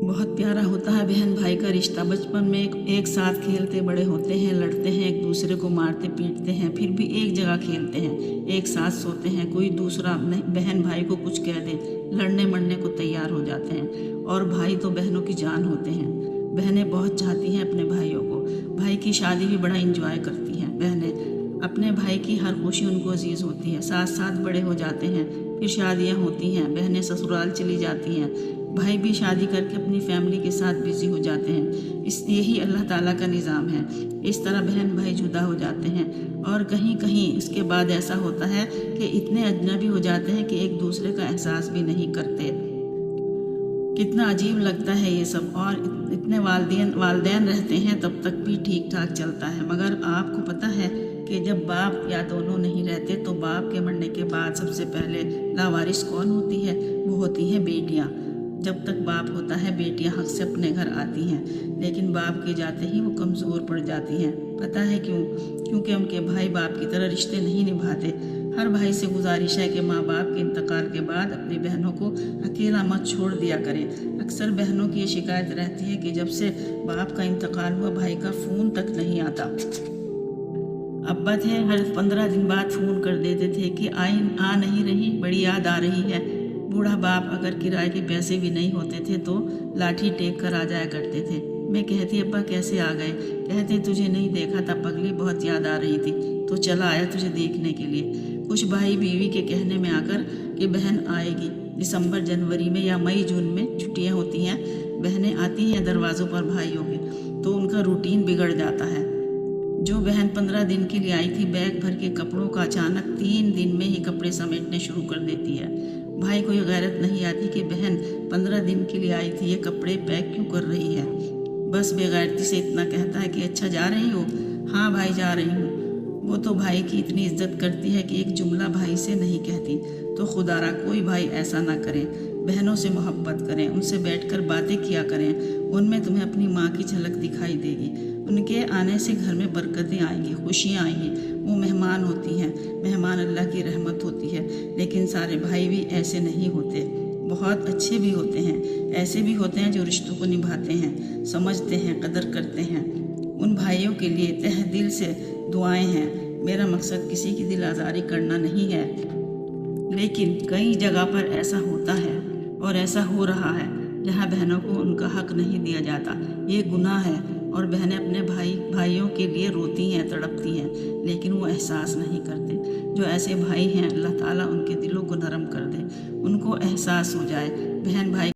बहुत प्यारा होता है बहन भाई का रिश्ता। बचपन में एक साथ खेलते बड़े होते हैं, लड़ते हैं, एक दूसरे को मारते पीटते हैं, फिर भी एक जगह खेलते हैं, एक साथ सोते हैं। कोई दूसरा बहन भाई को कुछ कह दे, लड़ने मरने को तैयार हो जाते हैं। और भाई तो बहनों की जान होते हैं। बहनें बहुत चाहती हैं अपने भाइयों को। भाई की शादी भी बड़ा इंजॉय करती हैं बहनें। अपने भाई की हर खुशी उनको अजीज़ होती है। साथ साथ बड़े हो जाते हैं, फिर शादियां होती हैं, बहनें ससुराल चली जाती हैं, भाई भी शादी करके अपनी फैमिली के साथ बिजी हो जाते हैं। यही अल्लाह ताला का निज़ाम है। इस तरह बहन भाई जुदा हो जाते हैं। और कहीं कहीं इसके बाद ऐसा होता है कि इतने अजनबी हो जाते हैं कि एक दूसरे का एहसास भी नहीं करते। कितना अजीब लगता है ये सब। और इतने वालदेन रहते हैं तब तक भी ठीक ठाक चलता है। मगर आपको पता है कि जब बाप या दोनों नहीं रहते तो बाप के मरने के बाद सबसे पहले लावारिस कौन होती है? वो होती हैं बेटियाँ। जब तक बाप होता है बेटियां हक से अपने घर आती हैं, लेकिन बाप के जाते ही वो कमज़ोर पड़ जाती हैं। पता है क्यों? क्योंकि उनके भाई बाप की तरह रिश्ते नहीं निभाते। हर भाई से गुजारिश है कि माँ बाप के इंतकाल के बाद अपनी बहनों को अकेला मत छोड़ दिया करें। अक्सर बहनों की ये शिकायत रहती है कि जब से बाप का इंतकाल हुआ भाई का फ़ोन तक नहीं आता। अब्बा थे, हर 15 दिन बाद फ़ोन कर देते थे कि आ नहीं रही, बड़ी याद आ रही है। बूढ़ा बाप अगर किराए के पैसे भी नहीं होते थे तो लाठी टेक कर आ जाया करते थे। मैं कहती अब्बा कैसे आ गए? कहते तुझे नहीं देखा था पगली, बहुत याद आ रही थी तो चला आया तुझे देखने के लिए। कुछ भाई बीवी के कहने में आकर कि बहन आएगी, दिसंबर जनवरी में या मई जून में छुट्टियां होती हैं, बहनें आती हैं दरवाज़ों पर भाइयों के, तो उनका रूटीन बिगड़ जाता है। जो बहन 15 दिन के लिए आई थी, बैग भर के कपड़ों का अचानक 3 दिन में ही कपड़े समेटने शुरू कर देती है। भाई को ये गैरत नहीं आती कि बहन 15 दिन के लिए आई थी, ये कपड़े पैक क्यों कर रही है। बस बेगैरती से इतना कहता है कि अच्छा जा रही हो? हाँ भाई जा रही हूँ। वो तो भाई की इतनी इज्जत करती है कि एक जुमला भाई से नहीं कहती। तो खुदारा कोई भाई ऐसा ना करे। बहनों से मोहब्बत करें, उनसे बैठकर बातें किया करें, उनमें तुम्हें अपनी माँ की झलक दिखाई देगी। उनके आने से घर में बरकतें आएंगी, खुशियाँ आएंगी। वो मेहमान होती हैं, मेहमान अल्लाह की रहमत होती है। लेकिन सारे भाई भी ऐसे नहीं होते, बहुत अच्छे भी होते हैं। ऐसे भी होते हैं जो रिश्तों को निभाते हैं, समझते हैं, कदर करते हैं। उन भाइयों के लिए तहे दिल से दुआएं हैं। मेरा मकसद किसी की दिल आज़ारी करना नहीं है, लेकिन कई जगह पर ऐसा होता है और ऐसा हो रहा है जहाँ बहनों को उनका हक नहीं दिया जाता। ये गुनाह है और बहनें अपने भाइयों के लिए रोती हैं, तड़पती हैं, लेकिन वो एहसास नहीं करते। जो ऐसे भाई हैं अल्लाह ताला उनके दिलों को नरम कर दे, उनको एहसास हो जाए बहन भाई